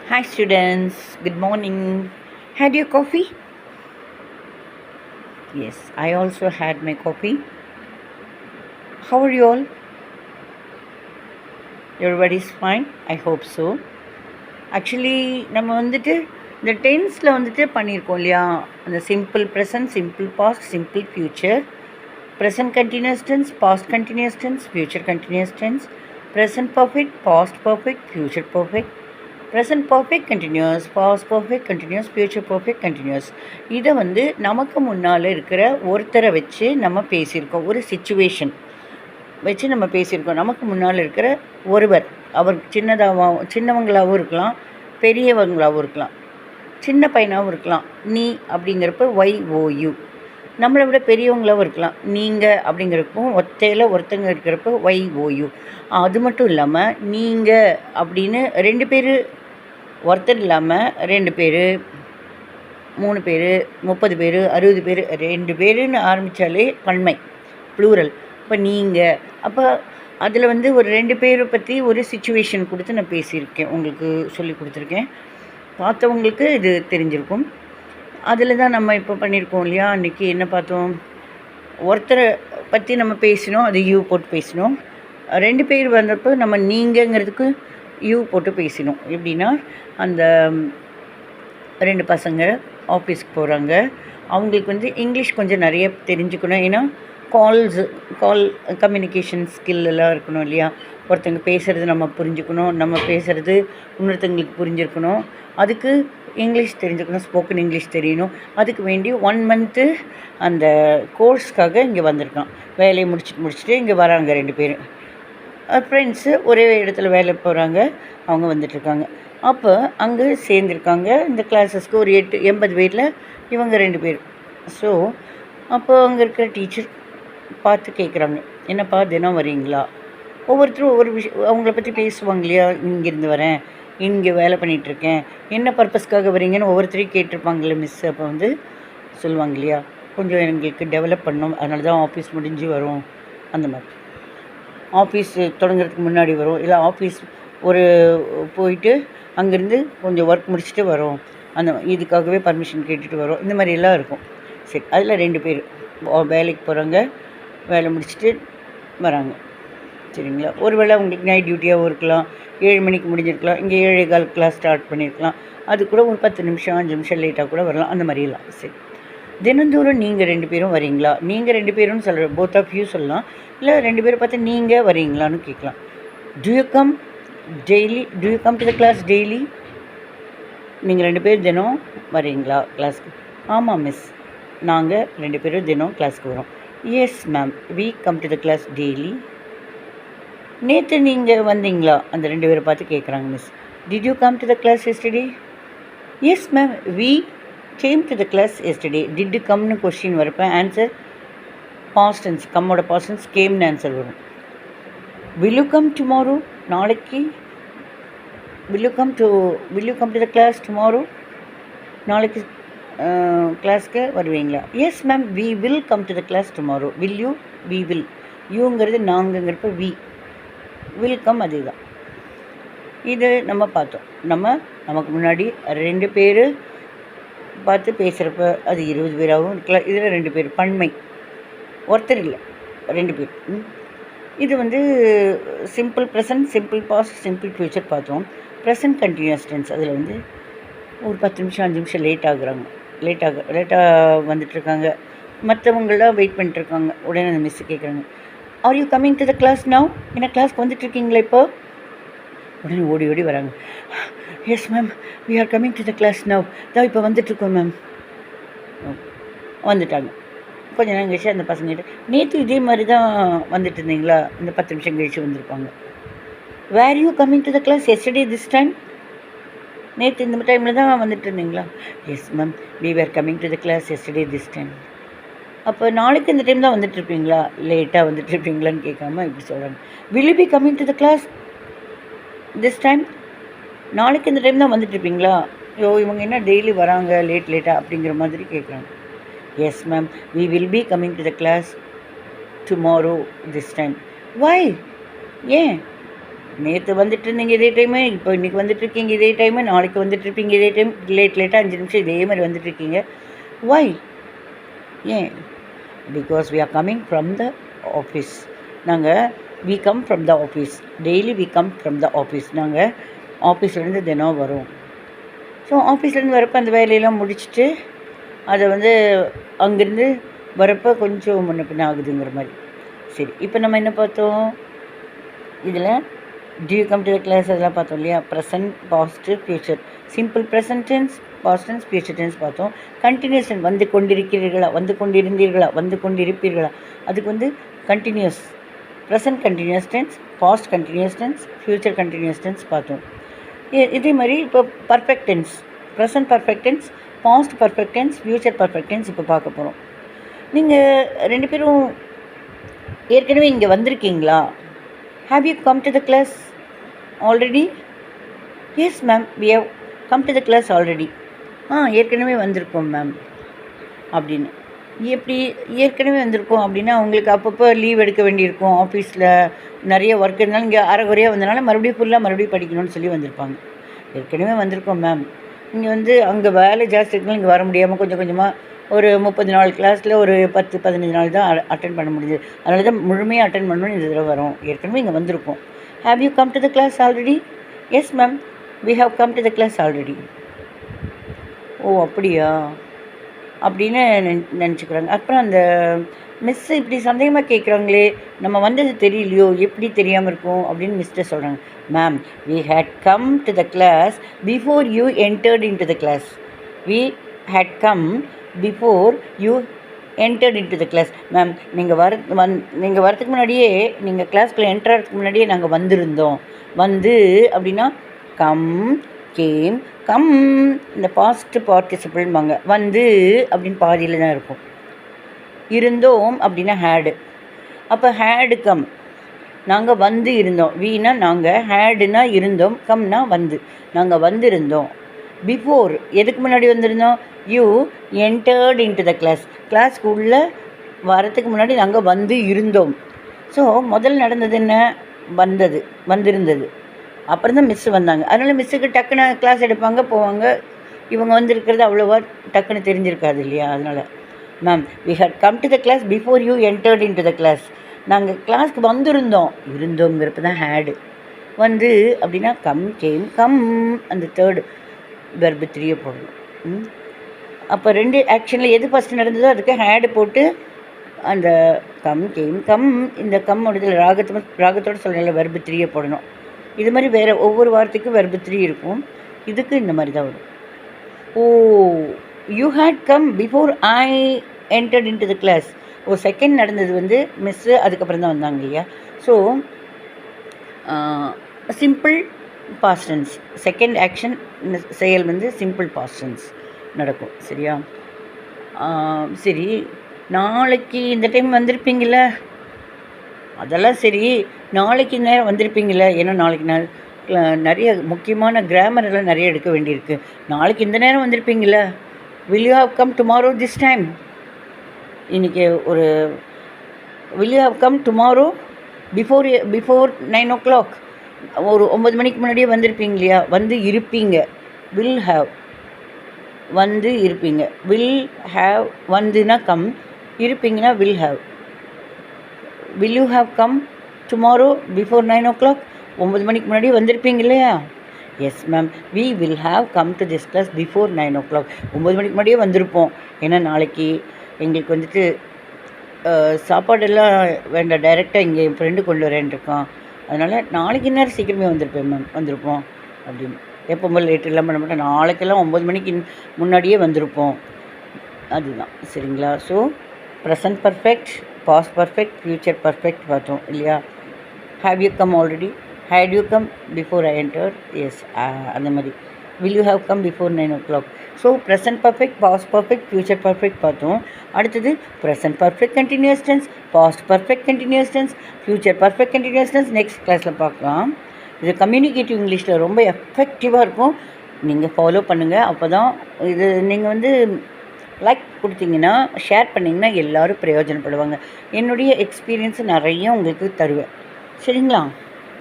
Hi students, good morning. Had your coffee? Yes, I also had my coffee. How are you all? Everybody's fine? I hope so. Actually, நம்ம வந்துட்டு இந்த டென்ஸில் வந்துட்டு பண்ணியிருக்கோம் இல்லையா, அந்த simple present, simple past, simple future, present continuous tense, past continuous tense, future continuous tense, present perfect, past perfect, future perfect, present perfect continuous, past perfect continuous, future perfect continuous. இதை வந்து நமக்கு முன்னால் இருக்கிற ஒருத்தரை வச்சு நம்ம பேசியிருக்கோம். ஒரு சிச்சுவேஷன் வச்சு நம்ம பேசியிருக்கோம். நமக்கு முன்னால் இருக்கிற ஒருவர், அவர் சின்னவங்களாகவும் இருக்கலாம், பெரியவங்களாகவும் இருக்கலாம், சின்ன பையனாகவும் இருக்கலாம். நீ அப்படிங்கிறப்ப YOU. நம்மளை விட பெரியவங்களாகவும் இருக்கலாம். நீங்கள் அப்படிங்கிறப்போ ஒத்தையில் ஒருத்தங்க இருக்கிறப்ப YOU. அது மட்டும் இல்லாமல் நீங்கள் அப்படின்னு 2 பேர், ஒருத்தர் இல்லாமல் 2 பேர், 3 பேர், 30 பேர், 60 பேர், 2 பேருன்னு ஆரம்பித்தாலே பன்மை, ப்ளூரல். இப்போ நீங்கள், அப்போ அதில் வந்து ஒரு 2 பேரை பற்றி ஒரு சிச்சுவேஷன் கொடுத்து நான் பேசியிருக்கேன், உங்களுக்கு சொல்லி கொடுத்துருக்கேன். பார்த்தவங்களுக்கு இது தெரிஞ்சிருக்கும். அதில் தான் நம்ம இப்போ பண்ணியிருக்கோம் இல்லையா. அன்றைக்கி என்ன பார்த்தோம், ஒருத்தரை பற்றி நம்ம பேசினோம், அது யூ போட்டு பேசினோம். 2 பேர் வந்தப்போ நம்ம நீங்கங்கிறதுக்கு யூ போட்டு பேசினோம். எப்படின்னா, அந்த 2 பசங்க ஆஃபீஸ்க்கு போகிறாங்க. அவங்களுக்கு வந்து இங்கிலீஷ் கொஞ்சம் நிறைய தெரிஞ்சுக்கணும். ஏன்னா கால் கம்யூனிகேஷன் ஸ்கில் எல்லாம் இருக்கணும் இல்லையா. ஒருத்தங்க பேசுகிறது நம்ம புரிஞ்சுக்கணும், நம்ம பேசுகிறது இன்னொருத்தங்களுக்கு புரிஞ்சிருக்கணும். அதுக்கு இங்கிலீஷ் தெரிஞ்சுக்கணும், ஸ்போக்கன் இங்கிலீஷ் தெரியணும். அதுக்கு வேண்டி 1 மந்த்து அந்த கோர்ஸ்க்காக இங்கே வந்திருக்கான். வேலையை முடிச்சுட்டு இங்கே வராங்க 2 பேர் ஃப்ரெண்ட்ஸு. ஒரே இடத்துல வேலை போகிறாங்க, அவங்க வந்துட்டுருக்காங்க. அப்போ அங்கே சேர்ந்துருக்காங்க இந்த கிளாஸஸ்க்கு. ஒரு 80 பேரில் இவங்க 2 பேர். ஸோ அப்போ அங்கே இருக்கிற டீச்சர் பார்த்து கேட்குறாங்க, என்னப்பா தினம் வரீங்களா? ஒவ்வொருத்தரும் ஒவ்வொரு விஷயம் அவங்கள பற்றி பேசுவாங்க இல்லையா. இங்கேருந்து வரேன், இங்கே வேலை பண்ணிகிட்ருக்கேன், என்ன பர்பஸ்க்காக வரீங்கன்னு ஒவ்வொருத்தரையும் கேட்டிருப்பாங்களே மிஸ். அப்போ வந்து சொல்லுவாங்க இல்லையா, கொஞ்சம் எங்களுக்கு டெவலப் பண்ணணும், அதனால தான் ஆஃபீஸ் முடிஞ்சு வரும். அந்த மாதிரி ஆஃபீஸ் தொடங்குறதுக்கு முன்னாடி வரும், இல்லை ஆஃபீஸ் ஒரு போயிட்டு அங்கேருந்து கொஞ்சம் ஒர்க் முடிச்சுட்டு வரோம், அந்த இதுக்காகவே பர்மிஷன் கேட்டுட்டு வரோம். இந்த மாதிரி எல்லாம் இருக்கும். சரி, அதில் 2 பேர் வேலைக்கு போகிறாங்க, வேலை முடிச்சுட்டு வராங்க. சரிங்களா. ஒருவேளை அவங்களுக்கு நைட் டியூட்டியாகவும் இருக்கலாம், 7 மணிக்கு முடிஞ்சிருக்கலாம், இங்கே 7:15 கிளாஸ் ஸ்டார்ட் பண்ணியிருக்கலாம். அது கூட ஒரு 10 நிமிஷம் 5 நிமிஷம் லேட்டாக கூட வரலாம். அந்த மாதிரிலாம். சரி, தினந்தோறும் நீங்கள் 2 பேரும் வரீங்களா? நீங்கள் 2 பேரும்னு சொல்கிற போத் ஆஃப் யூ சொல்லலாம், இல்லை 2 பேரை பார்த்து நீங்கள் வரீங்களான்னு கேட்கலாம். Do you come daily? Do you come to the class daily? நீங்கள் 2 பேர் தினம் வரீங்களா கிளாஸ்க்கு? ஆமாம் மிஸ், நாங்கள் 2 பேரும் தினம் கிளாஸ்க்கு வரோம். Yes ma'am, we come to the class daily. நேற்று நீங்கள் வந்தீங்களா? அந்த 2 பேரை பார்த்து கேட்குறாங்க miss. Did you come to the class yesterday? Yes ma'am, we came to the class yesterday. Did கம்னு கொஸ்டின் வரப்போ ஆன்சர் பாஸ்ட் டென்ஸ், கம்மோட பாஸ்ட் டென்ஸ், கேம்னு ஆன்சர் வரும். Will you come tomorrow? நாளைக்கு will you come to the class tomorrow? நாளைக்கு கிளாஸ்க்கு வருவீங்களா? Yes ma'am, we will come to the class tomorrow. Will you? We will. யூங்கிறது நாங்கங்கிறப்ப வி, வில் கம் அதே தான். இது நம்ம பார்த்தோம். நமக்கு முன்னாடி 2 பேர் பார்த்து பேசுகிறப்ப அது 20 பேராகவும் இருக்கலாம். இதில் 2 பேர் பன்மை, ஒருத்தர் இல்லை, 2 பேர். இது வந்து simple present, simple past, simple future பார்த்தோம். ப்ரெசன்ட் கண்டினியூஸ் டென்ஸ், அதில் வந்து ஒரு 10 நிமிஷம் 5 நிமிஷம் லேட்டாக வந்துட்டுருக்காங்க. மற்றவங்களாம் வெயிட் பண்ணிட்டுருக்காங்க. உடனே அந்த மிஸ்ஸு கேட்குறாங்க, are you coming to the class now? என்ன கிளாஸ்க்கு வந்துட்டுருக்கீங்களா இப்போ? உடனே ஓடி வராங்க. Yes ma'am, we are coming to the class now. தான் இப்போ வந்துட்டுருக்கோம் மேம். வந்துட்டாங்க. கொஞ்சம் நேரம் கழிச்சு அந்த பசங்கிட்ட, நேற்று இதே மாதிரி தான் வந்துட்டு இருந்தீங்களா? இந்த 10 நிமிஷம் கழிச்சு வந்திருப்பாங்க. Were you coming to the class yesterday this time? நேற்று இந்த டைமில் தான் வந்துட்டு இருந்தீங்களா? Yes ma'am, we were coming to the class yesterday this time. அப்போ நாளைக்கு இந்த டைம் தான் வந்துட்டுருப்பீங்களா, லேட்டாக வந்துட்டுருப்பீங்களான்னு கேட்காம இப்படி சொல்கிறாங்க. Will you be coming to the class this time? நாளைக்கு இந்த டைம் தான் வந்துட்டுருப்பீங்களா? இவங்க என்ன டெய்லி வராங்க லேட்டாக அப்படிங்கிற மாதிரி கேட்குறாங்க. Yes ma'am, we will be coming to the class tomorrow this time. Why? ஏன்? நேற்று வந்துட்டு இருந்தீங்க இதே டைமு, இப்போ இன்றைக்கி வந்துட்டுருக்கீங்க இதே டைமு, நாளைக்கு வந்துட்டுருப்பீங்க இதே டைம், லேட்டாக 5 நிமிஷம் இதே மாதிரி வந்துட்டுருக்கீங்க. ஒய்? ஏன்? Because we are coming from the office. நாங்கள் we come from the office, daily we come from the office. நாங்கள் ஆஃபீஸ்லேருந்து தினம் வரோம். ஸோ ஆஃபீஸ்லேருந்து வரப்போ அந்த வேலையெல்லாம் முடிச்சுட்டு அதை வந்து அங்கேருந்து வரப்போ கொஞ்சம் முன்ன பின்ன ஆகுதுங்கிற மாதிரி. சரி, இப்போ நம்ம என்ன பார்த்தோம் இதில்? Do you come to the class அதெல்லாம் பார்த்தோம் இல்லையா? Present, past, future. Simple present tense, past tense, future tense பார்த்தோம். கண்டினியூஸ் டென்ஸ், வந்து கொண்டிருக்கிறீர்களா, வந்து கொண்டிருந்தீர்களா, வந்து கொண்டிருப்பீர்களா, அதுக்கு வந்து continuous. Present continuous tense, past continuous tense, future continuous tense பார்த்தோம். இதே மாதிரி இப்போ perfect tense, present perfect tense, past perfect tense, future perfect tense இப்போ பார்க்க போகிறோம். நீங்கள் 2 பேரும் ஏற்கனவே இங்கே வந்திருக்கீங்களா? Have you come to the class already? Yes ma'am, we have come to the class already. ஏற்கனவே வந்திருக்கோம் மேம் அப்படின்னு. எப்படி ஏற்கனவே வந்திருக்கோம் அப்படின்னா, உங்களுக்கு அப்பப்போ லீவ் எடுக்க வேண்டியிருக்கும், ஆஃபீஸில் நிறைய ஒர்க் இருந்தாலும் இங்கே அரைகுறையாக வந்தனால மறுபடியும் படிக்கணும்னு சொல்லி வந்திருப்பாங்க. ஏற்கனவே வந்திருக்கோம் மேம், இங்கே வந்து அங்கே வேலை ஜாஸ்தி இருக்குனால இங்கே வர முடியாமல் கொஞ்சம் கொஞ்சமாக ஒரு 30 நாள் கிளாஸில் ஒரு 10-15 நாள் தான் அட்டென்ட் பண்ண முடியுது. அதனால தான் முழுமையாக அட்டென்ட் பண்ணணும்னு இந்த தடவை வரோம். ஏற்கனவே இங்கே வந்திருக்கோம். Have you come to the class already? Yes ma'am, we have come to the class already. ஓ அப்படியா அப்படின்னு நினச்சிக்கிறாங்க. அப்புறம் அந்த மிஸ்ஸு இப்படி சந்தேகமாக கேட்குறாங்களே, நம்ம வந்தது தெரியலையோ, எப்படி தெரியாமல் இருக்கும் அப்படின்னு மிஸ்கிட்ட சொல்கிறாங்க. Ma'am, we had come to the class before you entered in to the class. We had come before you entered in to the class. Ma'am, நீங்கள் வரதுக்கு முன்னாடியே, நீங்கள் கிளாஸ்க்குள்ளே என்டர் ஆகிறதுக்கு முன்னாடியே நாங்கள் வந்திருந்தோம். வந்து அப்படின்னா கம், கேம், கம், இந்த பாஸ்ட் பார்ட்டிசிபிள்பாங்க. வந்து அப்படின்னு பாதியில் தான் இருக்கும். இருந்தோம் அப்படின்னா ஹேடு. அப்போ ஹேடு கம், நாங்கள் வந்து இருந்தோம். வீணா நாங்கள், ஹேடுனா இருந்தோம், கம்னா வந்து, நாங்கள் வந்திருந்தோம். பிஃபோர் எதுக்கு முன்னாடி வந்திருந்தோம்? You entered in to the class, கிளாஸ்க்கு உள்ளே வரத்துக்கு முன்னாடி நாங்கள் வந்து இருந்தோம். ஸோ முதல் நடந்தது என்ன? வந்திருந்தது. அப்புறம் தான் மிஸ்ஸு வந்தாங்க. அதனால் மிஸ்ஸுக்கு டக்குன்னு கிளாஸ் எடுப்பாங்க, போவாங்க. இவங்க வந்திருக்கிறது அவ்வளோவா டக்குன்னு தெரிஞ்சிருக்காது இல்லையா? அதனால் ma'am, we had come to the class before you entered in to the class. நாங்கள் கிளாஸ்க்கு இருந்தோங்கிறப்ப தான் ஹேடு. வந்து அப்படின்னா கம், கேம், கம், அந்த தேர்டு வெர்பு 3 போடணும். அப்போ 2 ஆக்ஷனில் எது ஃபஸ்ட்டு நடந்ததோ அதுக்கு ஹேடு போட்டு அந்த கம், கேம், கம், இந்த கம் முடிதல் ராகத்தோடு சொல்கிறல வெர்பு 3 போடணும். இது மாதிரி வேறு ஒவ்வொரு வார்த்தைக்கும் வெர்பு 3 இருக்கும். இதுக்கு இந்த மாதிரி தான் வரும். Oh, you had come before I entered in to the class. Second நடந்தது வந்து மிஸ்ஸு, அதுக்கப்புறம் தான் வந்தாங்க இல்லையா? So simple past tense, second action செயல் வந்து சிம்பிள் பாஸ்ட் டென்ஸ் நடக்கும். சரியா? சரி, நாளைக்கு இந்த டைம் வந்திருப்பீங்கள? அதெல்லாம் சரி, நாளைக்கு நேரம் வந்திருப்பீங்கள? ஏன்னா நாளைக்கு நிறைய முக்கியமான கிராமர் எல்லாம் நிறைய எடுக்க வேண்டியிருக்கு. நாளைக்கு இந்த நேரம் வந்திருப்பீங்கள? Will you have come tomorrow this time? இன்றைக்கி will you have come tomorrow before 9 o'clock? ஒரு 9 மணிக்கு முன்னாடியே வந்திருப்பீங்க இல்லையா? வந்து இருப்பீங்க. வில் ஹாவ், வந்து இருப்பீங்க. வில் ஹாவ், வந்துனா கம், இருப்பீங்கன்னா will have. Will you have come tomorrow before 9 o'clock? 9 மணிக்கு முன்னாடி வந்திருப்பீங்க இல்லையா? Yes ma'am, we will have come to this class before 9 o'clock. 9 மணிக்கு முன்னாடியே வந்திருப்போம். ஏன்னா நாளைக்கு எங்களுக்கு வந்துட்டு சாப்பாடெல்லாம் வேண்டாம், டைரெக்டாக இங்கே என் ஃப்ரெண்டு கொண்டு வரேன் இருக்கான். அதனால் நாளைக்கு நேரம் சீக்கிரமே வந்திருப்போம் அப்படின்னு. எப்போ லேட்டு இல்லாமல் பண்ண மாட்டோம். நாளைக்கெல்லாம் 9 மணிக்கு முன்னாடியே வந்திருப்போம். அதுதான். சரிங்களா? So present perfect, past perfect, future perfect பார்த்தோம் இல்லையா? Have you come already, had you come before I entered, yes, அந்த மாதிரி. Will you have come before 9 o'clock? So present perfect, past perfect, future perfect பார்த்தோம். அடுத்தது present perfect continuous tense, past perfect continuous tense, future perfect continuous tense next கிளாஸில் பார்க்கலாம். இது communicative இங்கிலீஷில் ரொம்ப எஃபெக்டிவாக இருக்கும். நீங்கள் ஃபாலோ பண்ணுங்கள். அப்போ தான் இது நீங்கள் வந்து லைக் கொடுத்தீங்கன்னா, ஷேர் பண்ணிங்கன்னா எல்லோரும் பிரயோஜனப்படுவாங்க. என்னுடைய எக்ஸ்பீரியன்ஸு நிறைய உங்களுக்கு தருவேன். சரிங்களா?